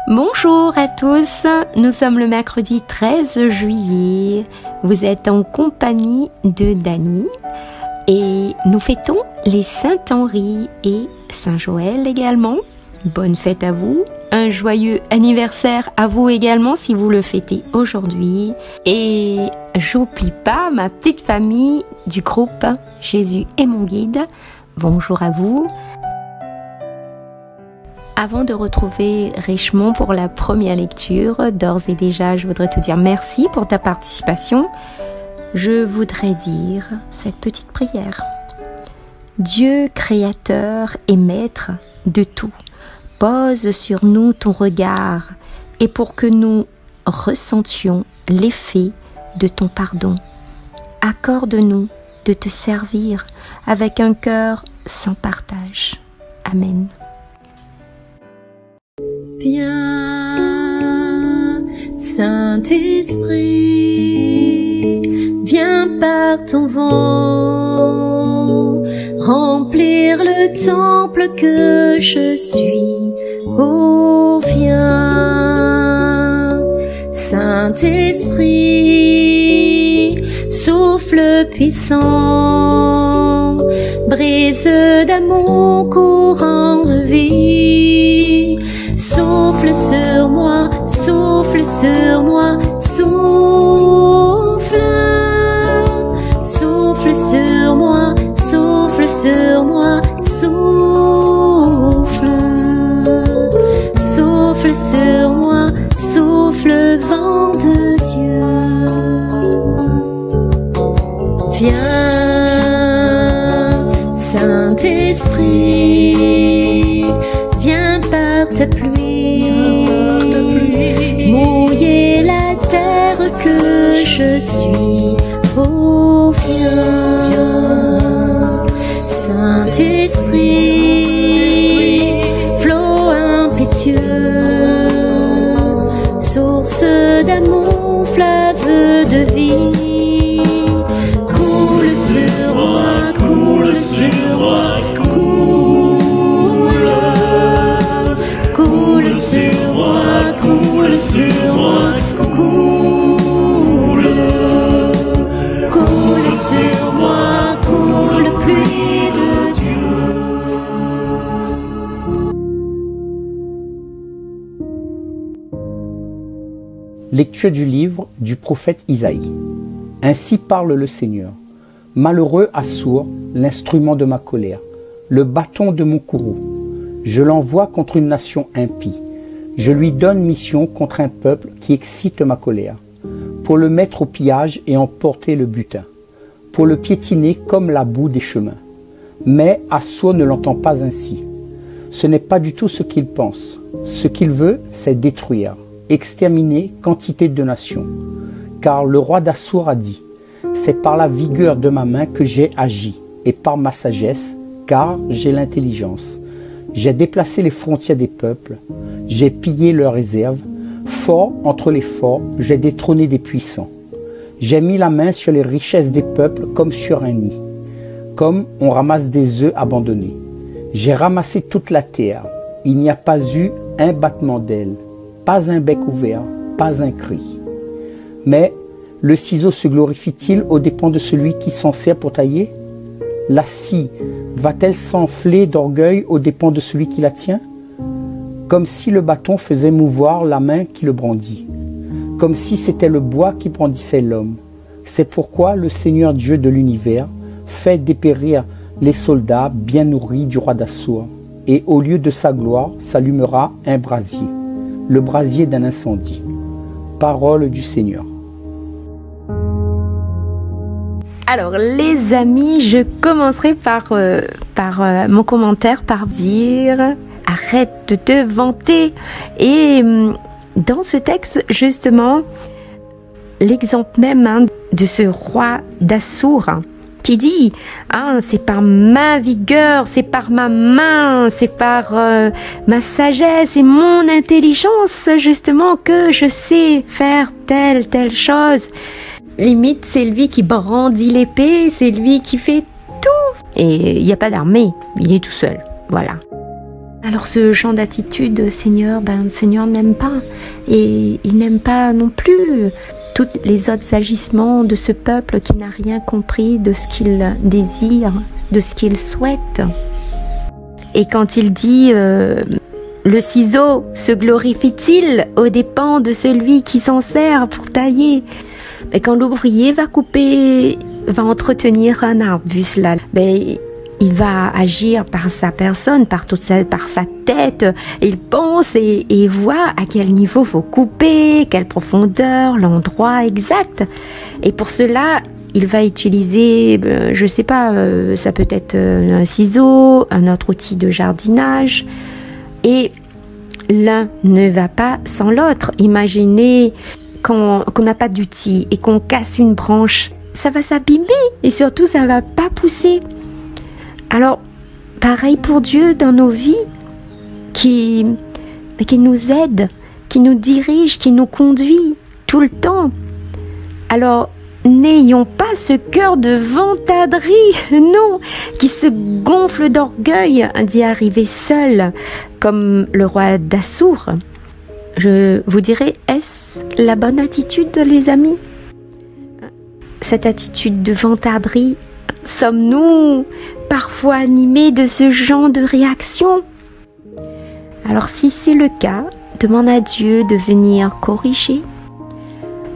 Bonjour à tous, nous sommes le mercredi 13 juillet, vous êtes en compagnie de Dani et nous fêtons les Saint-Henri et Saint-Joël également. Bonne fête à vous, un joyeux anniversaire à vous également si vous le fêtez aujourd'hui. Et j'oublie pas ma petite famille du groupe Jésus est mon guide, bonjour à vous. Avant de retrouver Richemont pour la première lecture, d'ores et déjà, je voudrais te dire merci pour ta participation. Je voudrais dire cette petite prière. Dieu créateur et maître de tout, pose sur nous ton regard et pour que nous ressentions l'effet de ton pardon. Accorde-nous de te servir avec un cœur sans partage. Amen. Viens, Saint-Esprit, viens par ton vent, remplir le temple que je suis. Oh, viens, Saint-Esprit, souffle puissant, brise d'amour courant de vie. Souffle sur moi, souffle sur moi, souffle, souffle sur moi, souffle sur moi, souffle, souffle sur moi, souffle vent de Dieu. Viens, Saint-Esprit, viens par ta pluie, mouiller la terre que je suis. Oh, viens, Saint-Esprit, flot impétueux, source d'amour, fleuve de vie. Coule sur moi, coule sur moi, coule, coule sur moi, coule sur moi, coule, coule sur moi, coule pluie de Dieu. Lecture du livre du prophète Isaïe. Ainsi parle le Seigneur. Malheureux Assour, l'instrument de ma colère, le bâton de mon courroux. Je l'envoie contre une nation impie. Je lui donne mission contre un peuple qui excite ma colère, pour le mettre au pillage et emporter le butin, pour le piétiner comme la boue des chemins. Mais Assour ne l'entend pas ainsi. Ce n'est pas du tout ce qu'il pense. Ce qu'il veut, c'est détruire, exterminer quantité de nations. Car le roi d'Assour a dit, c'est par la vigueur de ma main que j'ai agi, et par ma sagesse, car j'ai l'intelligence. J'ai déplacé les frontières des peuples, j'ai pillé leurs réserves, fort entre les forts, j'ai détrôné des puissants. J'ai mis la main sur les richesses des peuples comme sur un nid, comme on ramasse des œufs abandonnés. J'ai ramassé toute la terre, il n'y a pas eu un battement d'aile, pas un bec ouvert, pas un cri. Mais le ciseau se glorifie-t-il aux dépens de celui qui s'en sert pour tailler? La scie va-t-elle s'enfler d'orgueil aux dépens de celui qui la tient? Comme si le bâton faisait mouvoir la main qui le brandit, comme si c'était le bois qui brandissait l'homme. C'est pourquoi le Seigneur Dieu de l'univers fait dépérir les soldats bien nourris du roi d'Assour, et au lieu de sa gloire s'allumera un brasier, le brasier d'un incendie. Parole du Seigneur. Alors les amis, je commencerai par mon commentaire par dire arrête de te vanter. Et dans ce texte justement, l'exemple même de ce roi d'Assour qui dit « c'est par ma vigueur, c'est par ma main, c'est par ma sagesse et mon intelligence justement que je sais faire telle chose. » Limite, c'est lui qui brandit l'épée, c'est lui qui fait tout. Et il n'y a pas d'armée, il est tout seul. Voilà. Alors ce genre d'attitude, Seigneur, le Seigneur n'aime pas. Et il n'aime pas non plus tous les autres agissements de ce peuple qui n'a rien compris de ce qu'il désire, de ce qu'il souhaite. Et quand il dit le ciseau se glorifie-t-il aux dépens de celui qui s'en sert pour tailler? Quand l'ouvrier va entretenir un arbuste là, il va agir par sa personne, par sa tête. Il pense et voit à quel niveau faut couper, quelle profondeur, l'endroit exact. Et pour cela, il va utiliser, je sais pas, ça peut être un ciseau, un autre outil de jardinage. Et l'un ne va pas sans l'autre. Imaginez qu'on n'a pas d'outil et qu'on casse une branche, ça va s'abîmer et surtout ça va pas pousser. Alors, pareil pour Dieu dans nos vies, qui nous aide, qui nous dirige, qui nous conduit tout le temps. Alors, n'ayons pas ce cœur de vantaderie, non, qui se gonfle d'orgueil d'y arriver seul, comme le roi d'Assour. Je vous dirais, est-ce la bonne attitude, les amis? Cette attitude de vantaderie, sommes-nous parfois animés de ce genre de réaction? Alors si c'est le cas, demande à Dieu de venir corriger,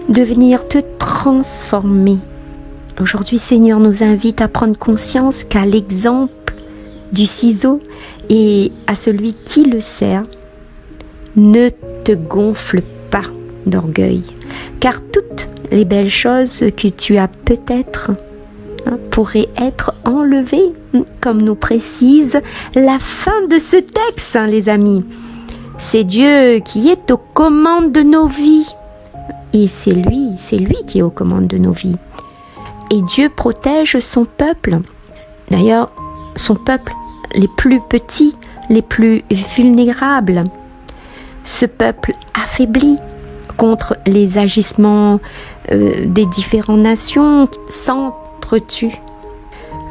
de venir te transformer. Aujourd'hui, Seigneur nous invite à prendre conscience qu'à l'exemple du ciseau et à celui qui le sert, ne te gonfle pas d'orgueil, car toutes les belles choses que tu as peut-être pourraient être enlevées, comme nous précise la fin de ce texte, les amis. C'est Dieu qui est aux commandes de nos vies, et c'est lui qui est aux commandes de nos vies. Et Dieu protège son peuple. D'ailleurs, son peuple, les plus petits, les plus vulnérables. Ce peuple affaibli contre les agissements des différentes nations s'entretuent.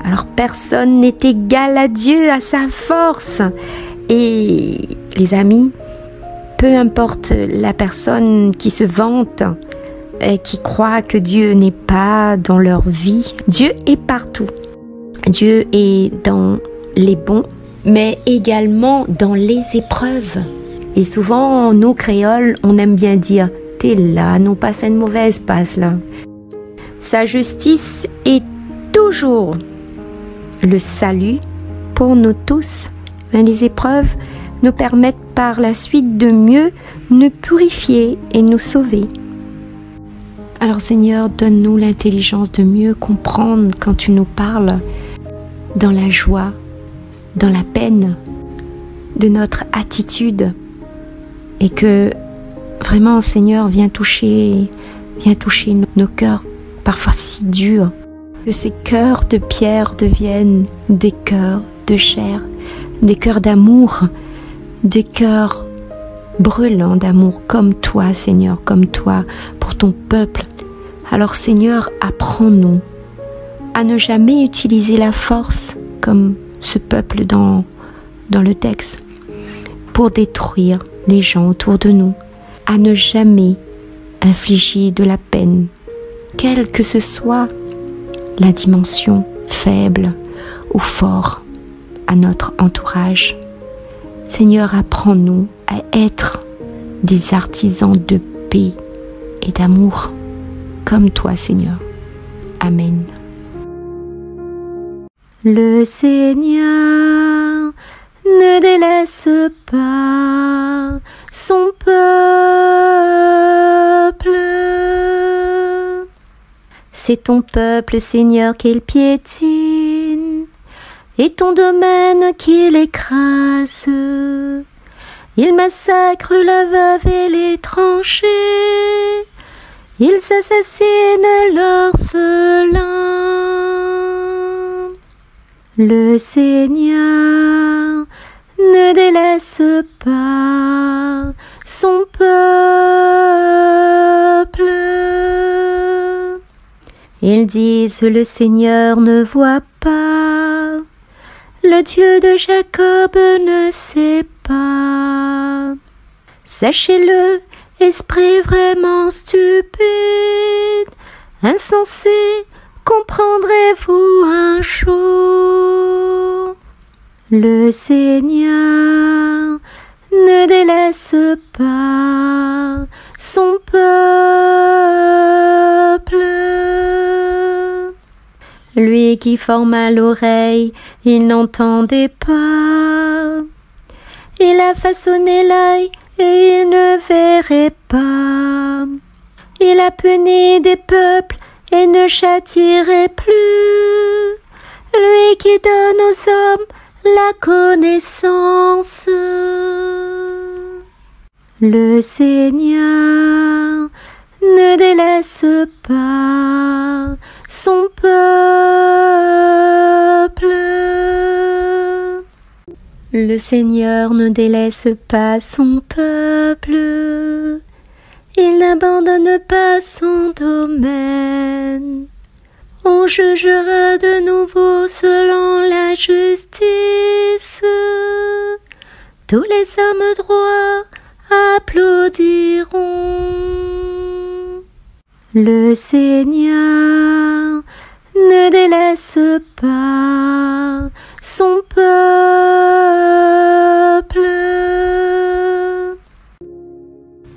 Alors personne n'est égal à Dieu, à sa force. Et les amis, peu importe la personne qui se vante et qui croit que Dieu n'est pas dans leur vie, Dieu est partout. Dieu est dans les bons, mais également dans les épreuves. Et souvent, nous créoles, on aime bien dire « t'es là, nous passe une mauvaise passe là ». Sa justice est toujours le salut pour nous tous. Mais les épreuves nous permettent par la suite de mieux nous purifier et nous sauver. Alors Seigneur, donne-nous l'intelligence de mieux comprendre quand tu nous parles dans la joie, dans la peine, de notre attitude. Et que vraiment, Seigneur, viens toucher nos cœurs parfois si durs. Que ces cœurs de pierre deviennent des cœurs de chair, des cœurs d'amour, des cœurs brûlants d'amour comme toi, Seigneur, comme toi, pour ton peuple. Alors, Seigneur, apprends-nous à ne jamais utiliser la force comme ce peuple dans le texte pour détruire les gens autour de nous, à ne jamais infliger de la peine, quelle que ce soit la dimension faible ou forte à notre entourage. Seigneur, apprends-nous à être des artisans de paix et d'amour, comme toi, Seigneur. Amen. Le Seigneur ne délaisse pas son peuple. C'est ton peuple, Seigneur, qu'il piétine, et ton domaine qu'il écrase. Il massacre la veuve et l'étranger, ils assassinent l'orphelin. Le Seigneur ne délaisse pas son peuple. Ils disent le Seigneur ne voit pas, le Dieu de Jacob ne sait pas. Sachez-le, esprit vraiment stupide, insensé, comprendrez-vous un jour? Le Seigneur ne délaisse pas son peuple. Lui qui forma l'oreille, il n'entendait pas. Il a façonné l'œil et il ne verrait pas. Il a puni des peuples et ne châtierait plus. Lui qui donne aux hommes la connaissance. Le Seigneur ne délaisse pas son peuple. Le Seigneur ne délaisse pas son peuple. Il n'abandonne pas son domaine. On jugera de nouveau selon la justice. Tous les hommes droits applaudiront. Le Seigneur ne délaisse pas son peuple.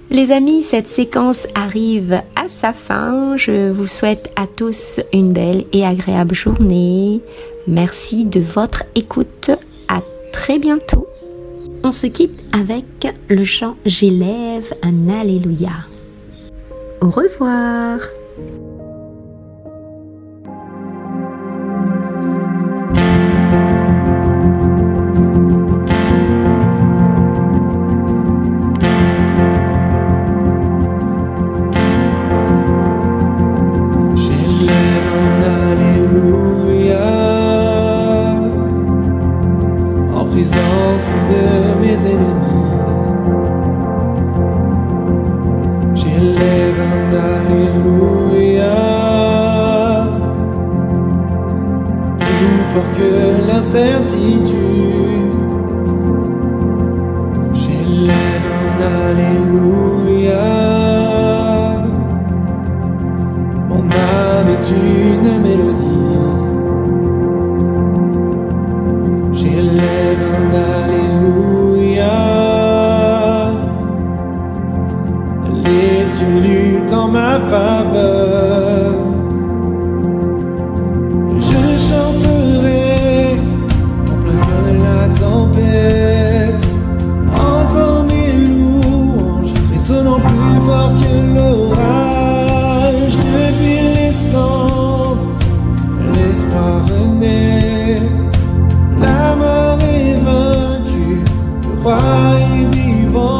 Les amis, cette séquence arrive à sa fin. Je vous souhaite à tous une belle et agréable journée. Merci de votre écoute. À très bientôt. On se quitte avec le chant « J'élève un Alléluia ». Au revoir. Fort que l'incertitude, j'élève un alléluia. Mon âme est une mélodie, j'élève un alléluia. Les cieux luttent en ma faveur. Je chanterai en plein cœur de la tempête. Entends mes louanges résonnant plus fort que l'orage. Depuis les cendres, l'espoir renaît. La mort est vaincue, le roi est vivant.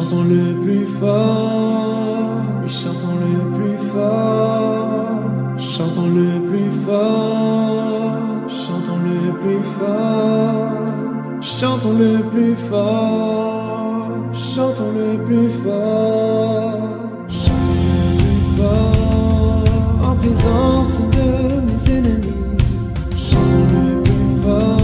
chantons le plus fort, oui, chantons le plus fort, chantons le plus fort, chantons le plus fort, chantons le plus fort, chantons le plus fort, chantons le plus fort, en présence de mes ennemis, chantons le plus fort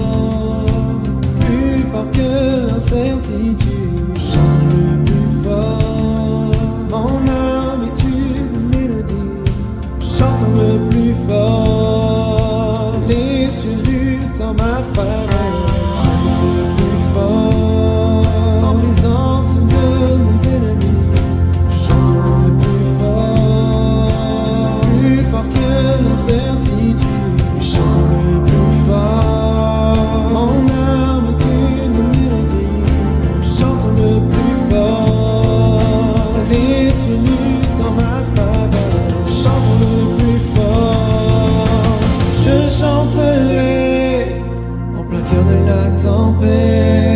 que l'incertitude. Chantons le plus fort, mon âme est une mélodie. Chantons le plus fort, les cieux luttent en ma faveur. Chantons le plus fort, en présence de mes ennemis. Chantons le plus fort que l'incertitude. Chantons le plus fort, mon âme est une mélodie. Chantons le plus fort, les cieux luttent en ma faveur. Chantons le plus fort, je chanterai en plein cœur de la tempête.